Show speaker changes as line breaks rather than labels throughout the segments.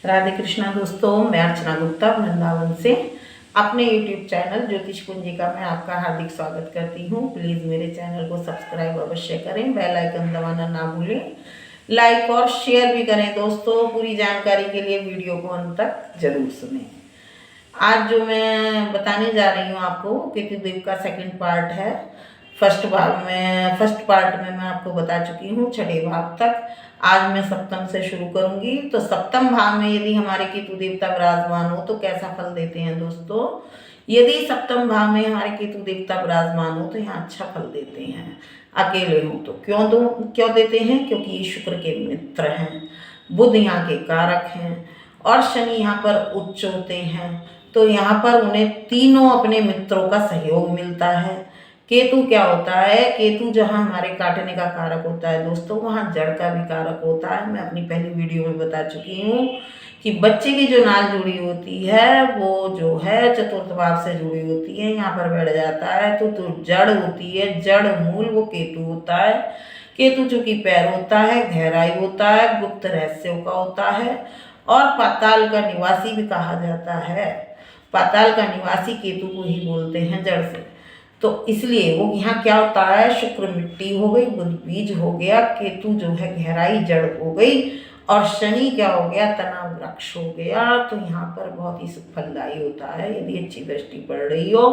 राधे कृष्णा दोस्तों, मैं अर्चना गुप्ता वृंदावन से अपने YouTube चैनल ज्योतिष कुंजिका में आपका हार्दिक स्वागत करती हूँ। प्लीज़ मेरे चैनल को सब्सक्राइब अवश्य करें, बेल आइकन दबाना ना भूलें, लाइक और शेयर भी करें। दोस्तों, पूरी जानकारी के लिए वीडियो को अंत तक जरूर सुनें। आज जो मैं बताने जा रही हूँ आपको, केतुदेव का सेकंड पार्ट है। फर्स्ट पार्ट में मैं आपको बता चुकी हूँ 6ठे भाव तक। आज मैं सप्तम से शुरू करूंगी। तो सप्तम भाव में यदि हमारे केतु देवता विराजमान हो तो कैसा फल देते हैं दोस्तों? यदि सप्तम भाव में हमारे केतु देवता विराजमान हो तो यहाँ अच्छा फल देते हैं। अकेले हो तो क्यों देते हैं? क्योंकि ये शुक्र के मित्र हैं, बुध यहाँ के कारक हैं और शनि यहाँ पर उच्च होते हैं। तो यहाँ पर उन्हें तीनों अपने मित्रों का सहयोग मिलता है। केतु क्या होता है? केतु जहाँ हमारे काटने का कारक होता है दोस्तों, वहाँ जड़ का भी कारक होता है। मैं अपनी पहली वीडियो में बता चुकी हूँ कि बच्चे की जो नाल जुड़ी होती है वो जो है चतुर्थ भाव से जुड़ी होती है, यहाँ पर बैठ जाता है तो जड़ होती है, जड़ मूल वो केतु होता है। केतु चूंकि पैर होता है, गहराई होता है, गुप्त रहस्यों का होता है और पाताल का निवासी भी कहा जाता है। पाताल का निवासी केतु को ही बोलते हैं जड़ से। तो इसलिए वो यहाँ क्या होता है, शुक्र मिट्टी हो गई, बुध बीज हो गया, केतु जो है गहराई जड़ हो गई और शनि क्या हो गया, तना वृक्ष हो गया। तो यहाँ पर बहुत ही सुफलदायी होता है यदि अच्छी दृष्टि पड़ रही हो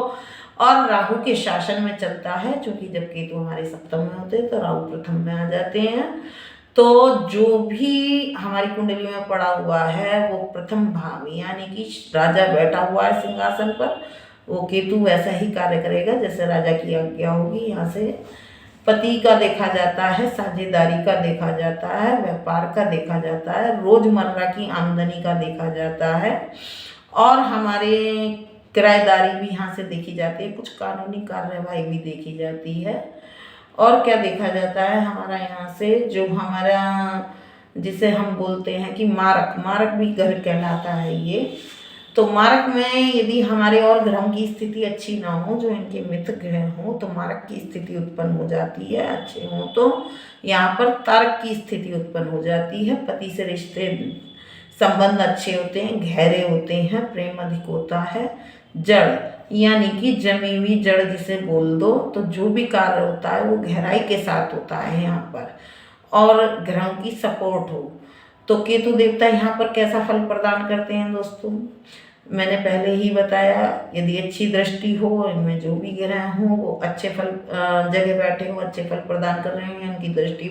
और राहु के शासन में चलता है। क्योंकि जब केतु हमारे सप्तम में होते हैं तो राहु प्रथम में आ जाते हैं। तो जो भी हमारी कुंडली में पड़ा हुआ है वो प्रथम भाव, यानी कि राजा बैठा हुआ है सिंहासन पर, वो केतु वैसा ही कार्य करेगा जैसे राजा की आज्ञा होगी। यहाँ से पति का देखा जाता है, साझेदारी का देखा जाता है, व्यापार का देखा जाता है, रोजमर्रा की आमदनी का देखा जाता है और हमारे किराएदारी भी यहाँ से देखी जाती है, कुछ कानूनी कार्यवाही भी देखी जाती है। और क्या देखा जाता है हमारा यहाँ से, जो हमारा जिसे हम बोलते हैं कि मारक भी ग्रह कहलाता है ये। तो मारक में यदि हमारे और ग्रहों की स्थिति अच्छी ना हो, जो इनके मित्र ग्रह हो, तो मारक की स्थिति उत्पन्न हो जाती है। अच्छे हो तो यहाँ पर तारक की स्थिति उत्पन्न हो जाती है। पति से रिश्ते संबंध अच्छे होते हैं, गहरे होते हैं, प्रेम अधिक होता है। जड़ यानी कि जमी हुई जड़ जिसे बोल दो, तो जो भी कार्य होता है वो गहराई के साथ होता है यहाँ पर, और ग्रहों की सपोर्ट हो। तो केतु देवता यहाँ पर कैसा फल प्रदान करते हैं दोस्तों? मैंने पहले ही बताया, यदि अच्छी दृष्टि हो, इनमें जो भी ग्रह हो वो अच्छे फल जगह बैठे हो, अच्छे फल प्रदान कर रहे हैं, इनकी दृष्टि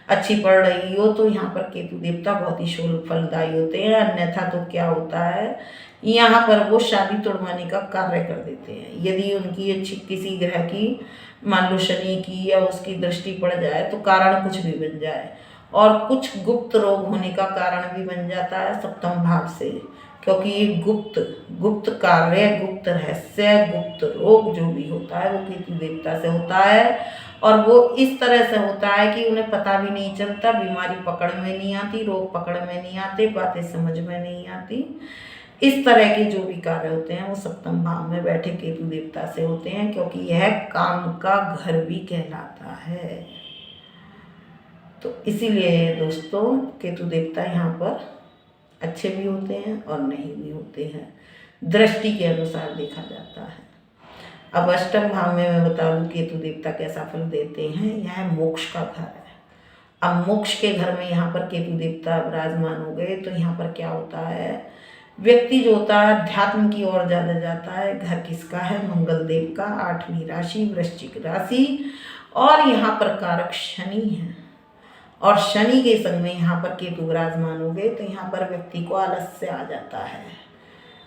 अच्छी पड़ रही हो, तो यहाँ पर केतु देवता बहुत ही शुभ फलदायी होते हैं। अन्यथा तो क्या होता है, यहाँ पर वो शादी तोड़वाने का कार्य कर देते हैं। यदि उनकी अच्छी किसी ग्रह की, मान लो शनि की या उसकी दृष्टि पड़ जाए तो कारण कुछ भी बन जाए, और कुछ गुप्त रोग होने का कारण भी बन जाता है सप्तम भाव से। क्योंकि ये गुप्त कार्य, गुप्त रहस्य, गुप्त रोग जो भी होता है वो केतु देवता से होता है। और वो इस तरह से होता है कि उन्हें पता भी नहीं चलता, बीमारी पकड़ में नहीं आती, रोग पकड़ में नहीं आते, बातें समझ में नहीं आती। इस तरह के जो भी कार्य होते हैं वो सप्तम भाव में बैठे केतु देवता से होते हैं, क्योंकि यह काम का घर भी कहलाता है। तो इसीलिए दोस्तों केतु देवता यहाँ पर अच्छे भी होते हैं और नहीं भी होते हैं, दृष्टि के अनुसार देखा जाता है। अब अष्टम भाव में मैं बता दूं केतु देवता कैसा फल देते हैं। यह मोक्ष का घर है। अब मोक्ष के घर में यहाँ पर केतु देवता विराजमान हो गए तो यहाँ पर क्या होता है, व्यक्ति जो होता है अध्यात्म की ओर ज़्यादा जाता है। घर किसका है? मंगल देव का, 8वीं राशि वृश्चिक राशि, और यहाँ पर कारक शनि है। और शनि के संग में यहाँ पर केतु विराजमान हो गए तो यहाँ पर व्यक्ति को आलस्य आ जाता है,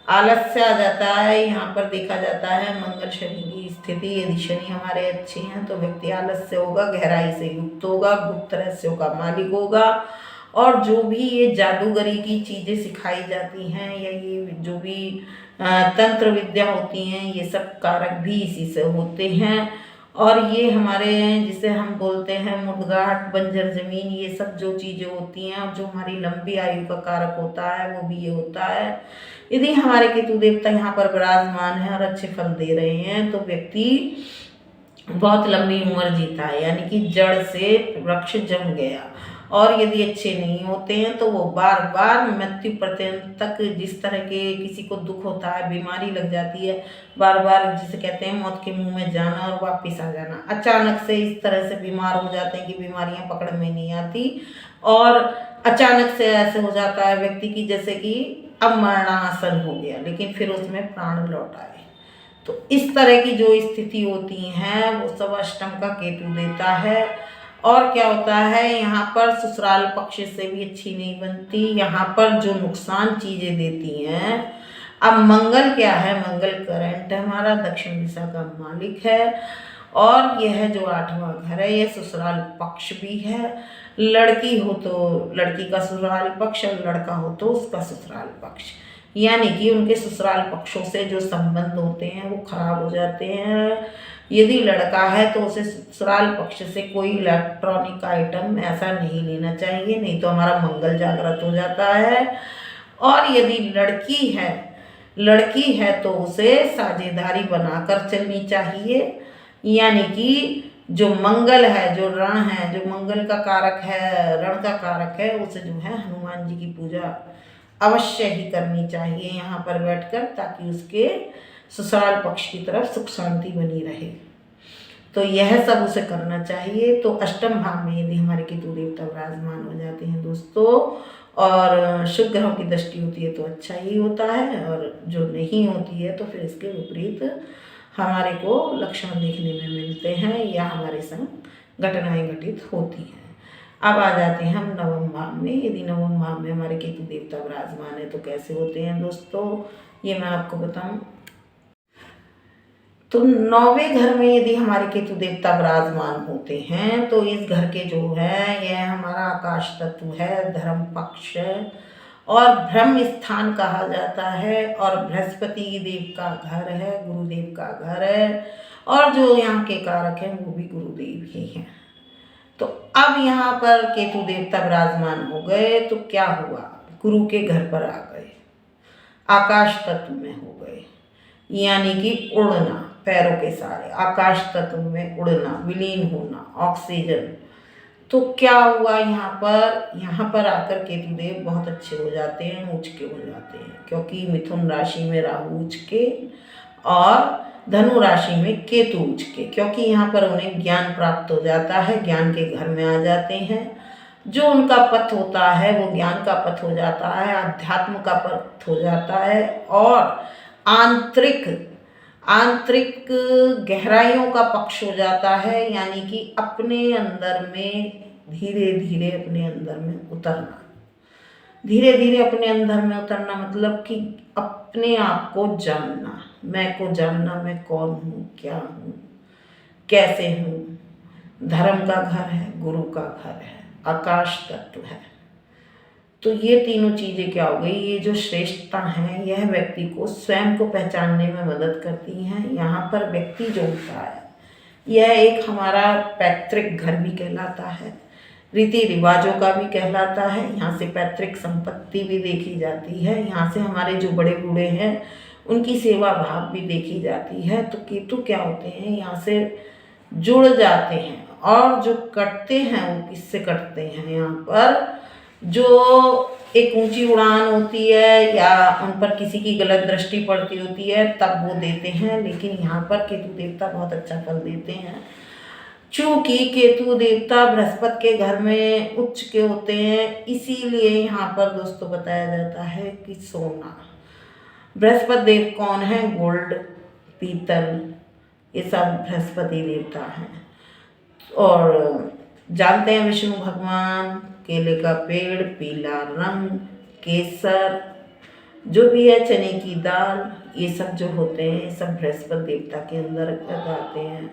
आलस्य आ जाता है। यहाँ पर देखा जाता है मंगल शनि की स्थिति, यदि शनि हमारे अच्छे हैं तो व्यक्ति आलस्य होगा, गहराई से युक्त होगा, गुप्त रहस्यों का मालिक होगा। और जो भी ये जादूगरी की चीज़ें सिखाई जाती हैं या ये जो भी तंत्र विद्या होती हैं, ये सब कारक भी इसी से होते हैं। और ये हमारे जिसे हम बोलते हैं मुर्गाहट, बंजर जमीन, ये सब जो चीज़ें होती हैं और जो हमारी लंबी आयु का कारक होता है वो भी ये होता है। यदि हमारे केतु देवता यहाँ पर विराजमान है और अच्छे फल दे रहे हैं तो व्यक्ति बहुत लंबी उम्र जीता है, यानी कि जड़ से वृक्ष जम गया। और यदि अच्छे नहीं होते हैं तो वो बार बार मृत्यु पर्यंत तक, जिस तरह के किसी को दुख होता है, बीमारी लग जाती है, बार बार जिसे कहते हैं मौत के मुंह में जाना और वापस आ जाना, अचानक से इस तरह से बीमार हो जाते हैं कि बीमारियां पकड़ में नहीं आती, और अचानक से ऐसे हो जाता है व्यक्ति की जैसे कि अब मरणासन हो गया, लेकिन फिर उसमें प्राण लौट आए। तो इस तरह की जो स्थिति होती हैं वो सब अष्टम का केतु देता है। और क्या होता है, यहाँ पर ससुराल पक्ष से भी अच्छी नहीं बनती, यहाँ पर जो नुकसान चीज़ें देती हैं। अब मंगल क्या है, मंगल करंट है हमारा, दक्षिण दिशा का मालिक है, और यह जो 8वां घर है यह ससुराल पक्ष भी है। लड़की हो तो लड़की का ससुराल पक्ष, और लड़का हो तो उसका ससुराल पक्ष, यानी कि उनके ससुराल पक्षों से जो संबंध होते हैं वो खराब हो जाते हैं। यदि लड़का है तो उसे ससुराल पक्ष से कोई इलेक्ट्रॉनिक आइटम ऐसा नहीं लेना चाहिए, नहीं तो हमारा मंगल जागृत हो जाता है। और यदि लड़की है तो उसे साझेदारी बनाकर चलनी चाहिए, यानी कि जो मंगल है, जो रण है, जो मंगल का कारक है, रण का कारक है, उसे जो है हनुमान जी की पूजा अवश्य ही करनी चाहिए यहाँ पर बैठकर, ताकि उसके ससुराल पक्ष की तरफ सुख शांति बनी रहे। तो यह सब उसे करना चाहिए। तो अष्टम भाव में यदि हमारे केतु देवता विराजमान हो जाते हैं दोस्तों, और शुभ ग्रहों की दृष्टि होती है तो अच्छा ही होता है, और जो नहीं होती है तो फिर इसके विपरीत हमारे को लक्षण देखने में मिलते हैं या हमारे संग घटनाएं घटित होती हैं। अब आ जाते हैं हम नवम भाव में। यदि नवम भाव में हमारे केतु देवता विराजमान है तो कैसे होते हैं दोस्तों, ये मैं आपको बताऊं। तो 9वें घर में यदि हमारे केतु देवता विराजमान होते हैं तो इस घर के जो है यह हमारा आकाश तत्व है, धर्म पक्ष है, और ब्रह्म स्थान कहा जाता है, और बृहस्पति देव का घर है, गुरुदेव का घर है, और जो यहाँ के कारक हैं वो भी गुरुदेव ही हैं। तो अब यहाँ पर केतु देवता विराजमान हो गए तो क्या हुआ, गुरु के घर पर आ गए, आकाश तत्व में हो गए, यानी कि उड़ना, पैरों के सारे आकाश तत्व में उड़ना, विलीन होना, ऑक्सीजन। तो क्या हुआ यहाँ पर आकर केतुदेव बहुत अच्छे हो जाते हैं, उच्च के हो जाते हैं, क्योंकि मिथुन राशि में राहु उच्च के और धनु राशि में केतु उच्च के, क्योंकि यहाँ पर उन्हें ज्ञान प्राप्त हो जाता है, ज्ञान के घर में आ जाते हैं। जो उनका पथ होता है वो ज्ञान का पथ हो जाता है, अध्यात्म का पथ हो जाता है, और आंतरिक गहराइयों का पक्ष हो जाता है, यानी कि अपने अंदर में धीरे धीरे अपने अंदर में उतरना। धीरे धीरे अपने अंदर में उतरना मतलब कि अपने आप को जानना, मैं को जानना, मैं कौन हूँ, क्या हूँ, कैसे हूँ। धर्म का घर है, गुरु का घर है, आकाश तत्व है। तो ये तीनों चीज़ें क्या हो गई, ये जो श्रेष्ठता हैं यह व्यक्ति को स्वयं को पहचानने में मदद करती हैं। यहाँ पर व्यक्ति जो होता है यह एक हमारा पैतृक घर भी कहलाता है, रीति रिवाजों का भी कहलाता है, यहाँ से पैतृक संपत्ति भी देखी जाती है, यहाँ से हमारे जो बड़े बूढ़े हैं उनकी सेवा भाव भी देखी जाती है। तो केतु क्या होते हैं, यहाँ से जुड़ जाते हैं, और जो कटते हैं वो किससे कटते हैं, यहाँ पर जो एक ऊंची उड़ान होती है या उन पर किसी की गलत दृष्टि पड़ती होती है तब वो देते हैं, लेकिन यहाँ पर केतु देवता बहुत अच्छा फल देते हैं। चूँकि केतु देवता बृहस्पति के घर में उच्च के होते हैं, इसीलिए यहाँ पर दोस्तों बताया जाता है कि सोना, बृहस्पति देव कौन है, गोल्ड, पीतल, ये सब बृहस्पति देवता हैं। और जानते हैं विष्णु भगवान, केले का पेड़, पीला रंग, केसर, जो भी है, चने की दाल, ये सब जो होते हैं ये सब बृहस्पति देवता के अंदर आते हैं।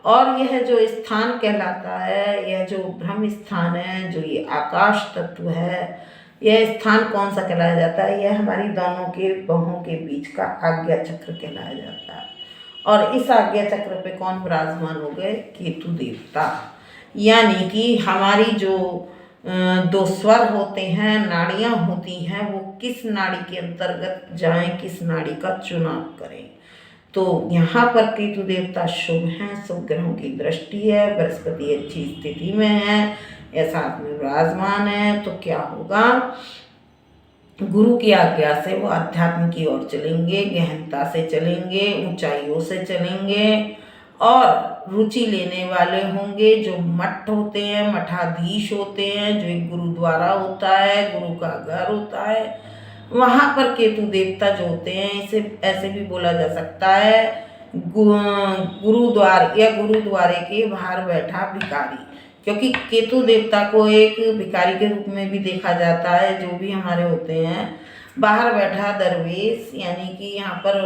और यह जो स्थान कहलाता है, यह जो ब्रह्म स्थान है, जो ये आकाश तत्व है, यह स्थान कौन सा कहलाया जाता है, यह हमारी दोनों के बाहों के बीच का आज्ञा चक्र कहलाया जाता है। और इस आज्ञा चक्र पे कौन विराजमान हो गए, केतु देवता, यानी कि हमारी जो दो स्वर होते हैं, नाड़ियाँ होती हैं, वो किस नाड़ी के अंतर्गत जाएं, किस नाड़ी का चुनाव करें। तो यहाँ पर केतु देवता शुभ हैं, शुभ ग्रहों की दृष्टि है, बृहस्पति अच्छी स्थिति में है, या साथ में विराजमान है तो क्या होगा, गुरु की आज्ञा से वो अध्यात्म की ओर चलेंगे, गहनता से चलेंगे, ऊंचाइयों से चलेंगे और रुचि लेने वाले होंगे। जो मठ होते हैं, मठाधीश होते हैं, जो एक गुरुद्वारा होता है, गुरु का घर होता है, वहाँ पर केतु देवता जो होते हैं, इसे ऐसे भी बोला जा सकता है गुरुद्वार या गुरुद्वारे के बाहर बैठा भिखारी, क्योंकि केतु देवता को एक भिखारी के रूप में भी देखा जाता है। जो भी हमारे होते हैं बाहर बैठा दरवेश, यानी कि यहाँ पर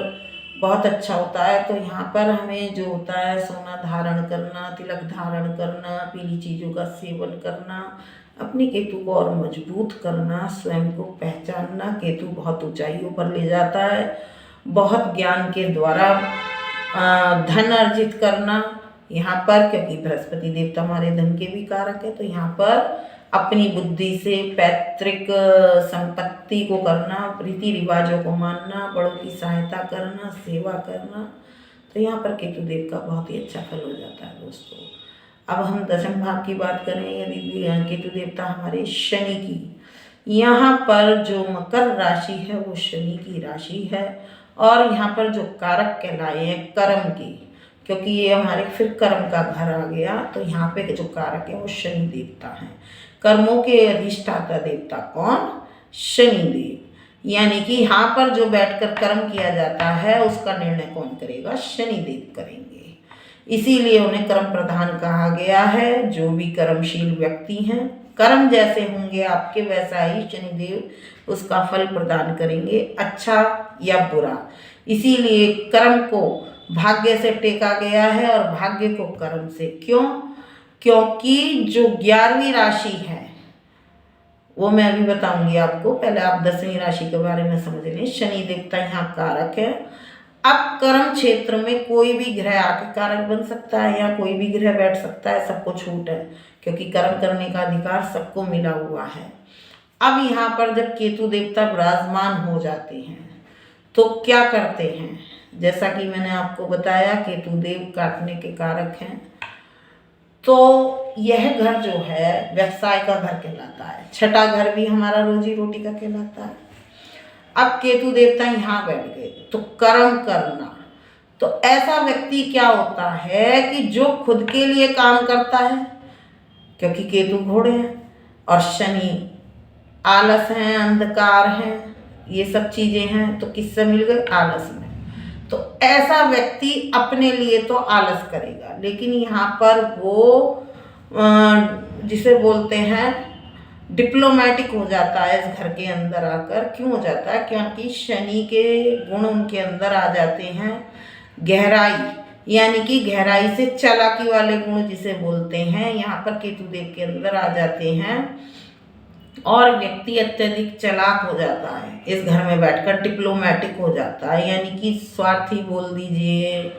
बहुत अच्छा होता है। तो यहाँ पर हमें जो होता है सोना धारण करना, तिलक धारण करना, पीली चीज़ों का सेवन करना, अपने केतु को और मजबूत करना, स्वयं को पहचानना। केतु बहुत ऊंचाइयों पर ले जाता है, बहुत ज्ञान के द्वारा धन अर्जित करना यहाँ पर, क्योंकि बृहस्पति देवता हमारे धन के भी कारक है। तो यहाँ पर अपनी बुद्धि से पैतृक संपत्ति को करना, रीति रिवाजों को मानना, बड़ों की सहायता करना, सेवा करना, तो यहाँ पर केतु देव का बहुत ही अच्छा फल हो जाता है दोस्तों। अब हम दशम भाव की बात करें, यदि केतु देवता हमारे शनि की, यहाँ पर जो मकर राशि है वो शनि की राशि है, और यहाँ पर जो कारक कहलाए हैं कर्म की, क्योंकि ये हमारे फिर कर्म का घर आ गया, तो यहाँ पे जो कारक है वो शनि देवता हैं। कर्मों के अधिष्ठाता देवता कौन? शनि देव। यानी कि यहाँ पर जो बैठकर कर्म किया जाता है उसका निर्णय कौन करेगा? शनि देव करेंगे। इसीलिए उन्हें कर्म प्रधान कहा गया है। जो भी कर्मशील व्यक्ति हैं, कर्म जैसे होंगे आपके वैसा ही शनिदेव उसका फल प्रदान करेंगे, अच्छा या बुरा। इसीलिए कर्म को भाग्य से टेका गया है और भाग्य को कर्म से। क्यों? क्योंकि जो 11वीं राशि है वो मैं अभी बताऊंगी आपको, पहले आप 10वीं राशि के बारे में समझ लें। शनि देवता यहाँ कारक है। अब कर्म क्षेत्र में कोई भी ग्रह आके कारक बन सकता है या कोई भी ग्रह बैठ सकता है, सबको छूट है, क्योंकि कर्म करने का अधिकार सबको मिला हुआ है। अब यहाँ पर जब केतु देवता विराजमान हो जाते हैं तो क्या करते हैं? जैसा कि मैंने आपको बताया केतु देव काटने के कारक हैं, तो यह घर जो है व्यवसाय का घर कहलाता है। छठा घर भी हमारा रोजी रोटी का कहलाता है। अब केतु देवता यहाँ बैठ गए तो कर्म करना, तो ऐसा व्यक्ति क्या होता है कि जो खुद के लिए काम करता है, क्योंकि केतु घोड़े हैं और शनि आलस हैं, अंधकार हैं, ये सब चीजें हैं, तो किससे मिल गए? आलस में। तो ऐसा व्यक्ति अपने लिए तो आलस करेगा, लेकिन यहाँ पर वो जिसे बोलते हैं डिप्लोमेटिक हो जाता है इस घर के अंदर आकर। क्यों हो जाता है? क्योंकि शनि के गुण उनके अंदर आ जाते हैं। गहराई, यानी कि गहराई से चालाकी वाले गुण जिसे बोलते हैं, यहाँ पर केतु देव के अंदर आ जाते हैं और व्यक्ति अत्यधिक चालाक हो जाता है। इस घर में बैठकर डिप्लोमेटिक हो जाता है, यानी कि स्वार्थी बोल दीजिए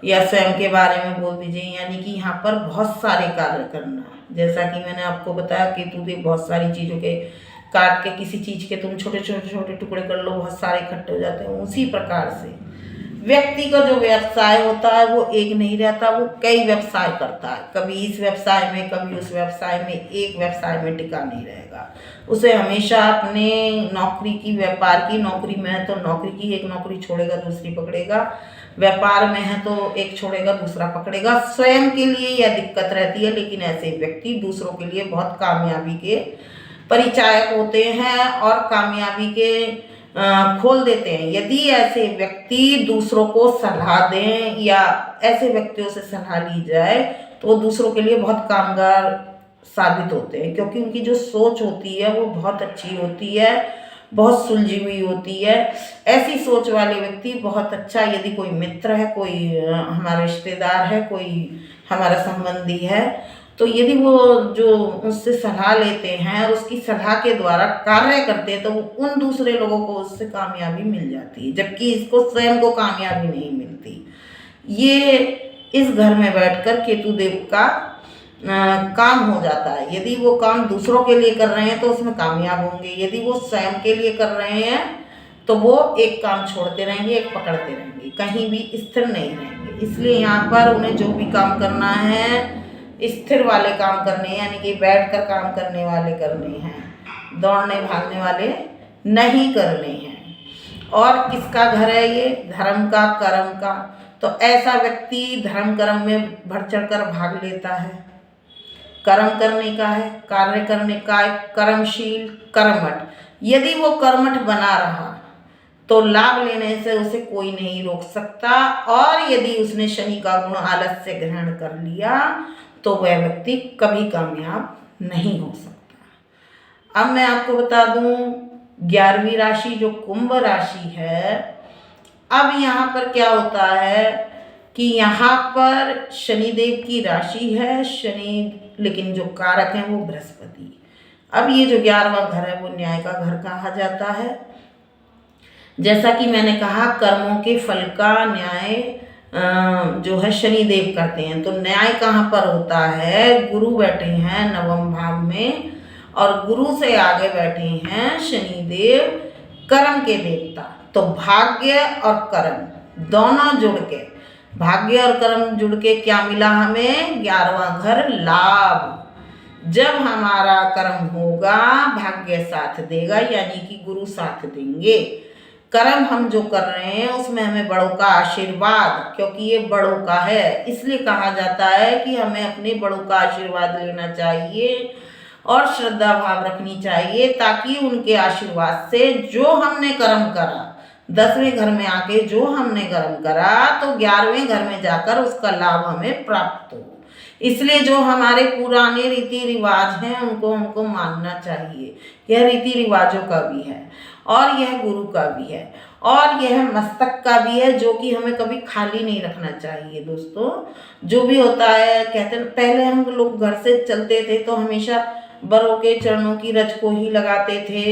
या स्वयं के बारे में बोल दीजिए, यानी कि यहाँ पर बहुत सारे कार्य करना। जैसा कि मैंने आपको बताया केतु देव बहुत सारी चीज़ों के काट के, किसी चीज़ के तुम छोटे छोटे छोटे टुकड़े कर लो, बहुत सारे इकट्ठे हो जाते हैं। उसी प्रकार से व्यक्ति का जो व्यवसाय होता है वो एक नहीं रहता, वो कई व्यवसाय करता है। कभी इस व्यवसाय में, कभी उस व्यवसाय में, एक व्यवसाय में टिका नहीं रहेगा। उसे हमेशा अपने नौकरी की, व्यापार की, नौकरी में है तो नौकरी की एक नौकरी छोड़ेगा दूसरी पकड़ेगा, व्यापार में है तो एक छोड़ेगा दूसरा पकड़ेगा। स्वयं के लिए यह दिक्कत रहती है, लेकिन ऐसे व्यक्ति दूसरों के लिए बहुत कामयाबी के परिचायक होते हैं और कामयाबी के खोल देते हैं। यदि ऐसे व्यक्ति दूसरों को सलाह दें या ऐसे व्यक्तियों से सलाह ली जाए तो वो दूसरों के लिए बहुत कामगार साबित होते हैं, क्योंकि उनकी जो सोच होती है वो बहुत अच्छी होती है, बहुत सुलझी हुई होती है। ऐसी सोच वाले व्यक्ति बहुत अच्छा, यदि कोई मित्र है, कोई हमारा रिश्तेदार है, कोई हमारा संबंधी है, तो यदि वो जो उससे सलाह लेते हैं और उसकी सलाह के द्वारा कार्य करते हैं तो उन दूसरे लोगों को उससे कामयाबी मिल जाती है, जबकि इसको स्वयं को कामयाबी नहीं मिलती। ये इस घर में बैठकर केतु देव का काम हो जाता है। यदि वो काम दूसरों के लिए कर रहे हैं तो उसमें कामयाब होंगे, यदि वो स्वयं के लिए कर रहे हैं तो वो एक काम छोड़ते रहेंगे, एक पकड़ते रहेंगे, कहीं भी स्थिर नहीं रहेंगे। इसलिए यहाँ पर उन्हें जो भी काम करना है स्थिर वाले काम करने हैं, यानी कि बैठकर काम करने वाले करने हैं, दौड़ने भागने वाले नहीं करने हैं। और किसका घर है ये? धर्म का, कर्म का। तो ऐसा व्यक्ति धर्म कर्म में बढ़ चढ़ कर भाग लेता है। कर्म करने का है, कार्य करने का, कर्मशील, कर्मठ। यदि वो कर्मठ बना रहा तो लाभ लेने से उसे कोई नहीं रोक सकता। और यदि उसने शनि का गुण आलस्य ग्रहण कर लिया तो वह व्यक्ति कभी कामयाब नहीं हो सकता। अब मैं आपको बता दूं 11वीं राशि जो कुंभ राशि है, अब यहाँ पर क्या होता है कि यहाँ पर शनिदेव की राशि है शनि, लेकिन जो कारक है वो बृहस्पति। अब ये जो 11वां घर है वो न्याय का घर कहा जाता है। जैसा कि मैंने कहा कर्मों के फल का न्याय जो है शनिदेव करते हैं। तो न्याय कहाँ पर होता है? गुरु बैठे हैं नवम भाव में और गुरु से आगे बैठे हैं शनिदेव, कर्म के देवता। तो भाग्य और कर्म दोनों जुड़ के, भाग्य और कर्म जुड़ के क्या मिला हमें? 11वां घर लाभ। जब हमारा कर्म होगा भाग्य साथ देगा, यानी कि गुरु साथ देंगे। कर्म हम जो कर रहे हैं उसमें हमें बड़ों का आशीर्वाद, क्योंकि ये बड़ों का है इसलिए कहा जाता है कि हमें अपने बड़ों का आशीर्वाद लेना चाहिए और श्रद्धा भाव रखनी चाहिए, ताकि उनके आशीर्वाद से जो हमने कर्म करा 10वें घर में आके जो हमने कर्म करा तो 11वें घर में जाकर उसका लाभ हमें प्राप्त हो। इसलिए जो हमारे पुराने रीति रिवाज हैं उनको हमको मानना चाहिए। यह रीति रिवाजों का भी है और यह गुरु का भी है और यह मस्तक का भी है, जो कि हमें कभी खाली नहीं रखना चाहिए। दोस्तों जो भी होता है, कहते हैं पहले हम लोग घर से चलते थे तो हमेशा बड़ों के चरणों की रज को ही लगाते थे,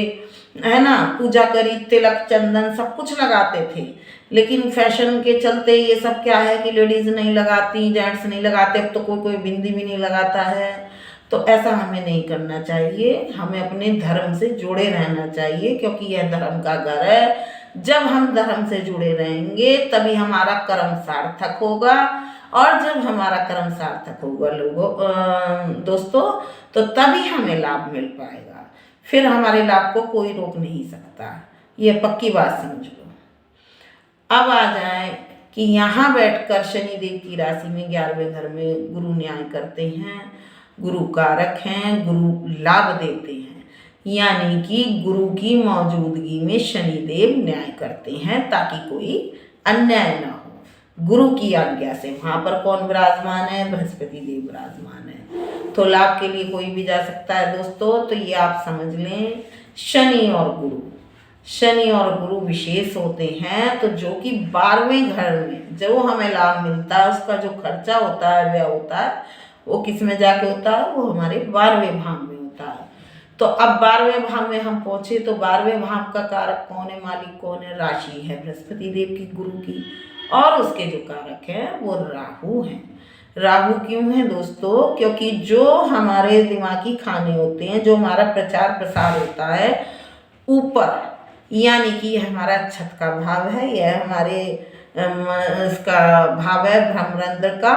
है ना, पूजा करी, तिलक चंदन सब कुछ लगाते थे। लेकिन फैशन के चलते ये सब क्या है कि लेडीज नहीं लगाती, जेंट्स नहीं लगाते, अब तो कोई कोई बिंदी भी नहीं लगाता है। तो ऐसा हमें नहीं करना चाहिए, हमें अपने धर्म से जुड़े रहना चाहिए, क्योंकि यह धर्म का घर है। जब हम धर्म से जुड़े रहेंगे तभी हमारा कर्म सार्थक होगा, और जब हमारा कर्म सार्थक होगा दोस्तों, तो तभी हमें लाभ मिल पाएगा। फिर हमारे लाभ को कोई रोक नहीं सकता, ये पक्की बात समझ लो। अब आ जाए कि यहाँ बैठकर शनिदेव की राशि में 11वें घर में गुरु न्याय करते हैं, गुरु कारक हैं, गुरु लाभ देते हैं, यानी कि गुरु की मौजूदगी में शनिदेव न्याय करते हैं ताकि कोई अन्याय ना हो। गुरु की आज्ञा से वहाँ पर कौन विराजमान है? बृहस्पति देव विराजमान है। तो लाभ के लिए कोई भी जा सकता है दोस्तों। तो ये आप समझ लें, शनि और गुरु, शनि और गुरु विशेष होते हैं। तो जो कि 12वें घर में जो हमें लाभ मिलता है उसका जो खर्चा होता है व्यय होता है वो किस में जाके होता है? वो हमारे 12वें भाव में होता है। तो अब 12वें भाव में हम पहुंचे तो 12वें भाव का कारक कौन है? मालिक कौन है? राशि है बृहस्पति देव की, गुरु की, और उसके जो कारक हैं वो राहु हैं। राहु क्यों है दोस्तों? क्योंकि जो हमारे दिमागी खाने होते हैं, जो हमारा प्रचार प्रसार होता है ऊपर, यानी कि यह हमारा छत का भाव है, यह हमारे इसका भाव है ब्रह्मरंध्र का,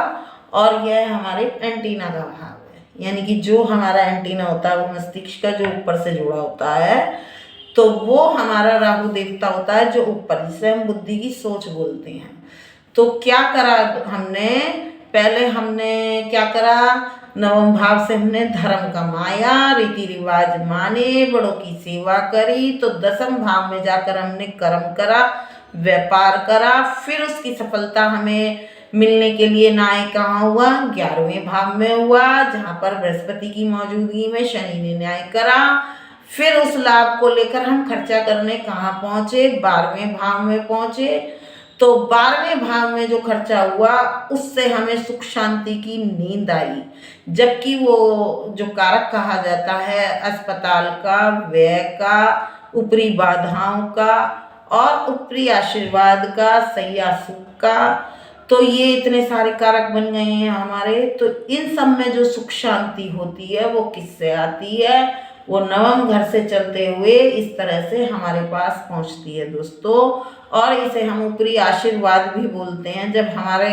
और यह हमारे एंटीना का भाव है, यानी कि जो हमारा एंटीना होता है वो मस्तिष्क का जो ऊपर से जुड़ा होता है, तो वो हमारा राहु देवता होता है जो ऊपर, जिसे हम बुद्धि की सोच बोलते हैं। तो क्या करा हमने? पहले हमने क्या करा? नवम भाव से हमने धर्म कमाया, रीति रिवाज माने, बड़ों की सेवा करी। तो 10वें भाव में जाकर हमने कर्म करा, व्यापार करा, फिर उसकी सफलता हमें मिलने के लिए न्याय कहाँ हुआ? 11वें भाव में हुआ, जहाँ पर बृहस्पति की मौजूदगी में शनि ने न्याय करा। फिर उस लाभ को लेकर हम खर्चा करने कहाँ पहुँचे? 12वें भाव में पहुँचे। तो 12वें भाव में जो खर्चा हुआ उससे हमें सुख शांति की नींद आई, जबकि वो जो कारक कहा जाता है अस्पताल का, व्यय का, ऊपरी बाधाओं का और ऊपरी आशीर्वाद का, सैया सुख का, तो ये इतने सारे कारक बन गए हैं हमारे। तो इन सब में जो सुख शांति होती है वो किससे आती है? वो नवम घर से चलते हुए इस तरह से हमारे पास पहुंचती है दोस्तों। और इसे हम ऊपरी आशीर्वाद भी बोलते हैं। जब हमारे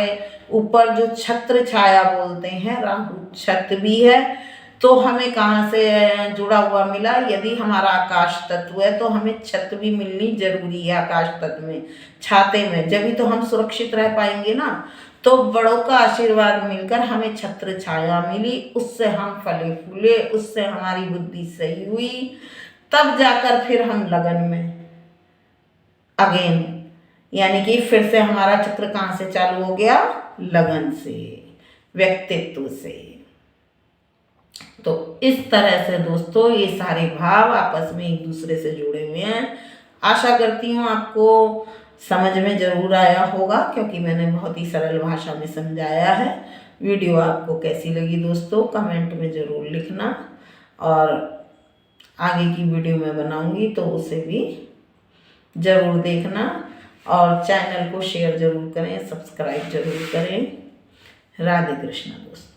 ऊपर जो छत्र छाया बोलते हैं, राहु छत्र भी है, तो हमें कहाँ से जुड़ा हुआ मिला? यदि हमारा आकाश तत्व है तो हमें छत भी मिलनी जरूरी है। आकाश तत्व में, छाते में, जब तो हम सुरक्षित रह पाएंगे ना। तो बड़ों का आशीर्वाद मिलकर हमें छत्र छाया मिली, उससे हम फले फूले, उससे हमारी बुद्धि सही हुई, तब जाकर फिर हम लगन में अगेन, यानी कि फिर से हमारा चक्र कहाँ से चालू हो गया? लगन से, व्यक्तित्व से। तो इस तरह से दोस्तों ये सारे भाव आपस में एक दूसरे से जुड़े हुए हैं। आशा करती हूँ आपको समझ में जरूर आया होगा, क्योंकि मैंने बहुत ही सरल भाषा में समझाया है। वीडियो आपको कैसी लगी दोस्तों कमेंट में ज़रूर लिखना, और आगे की वीडियो मैं बनाऊंगी तो उसे भी ज़रूर देखना, और चैनल को शेयर ज़रूर करें, सब्सक्राइब ज़रूर करें। राधे कृष्णा दोस्तों।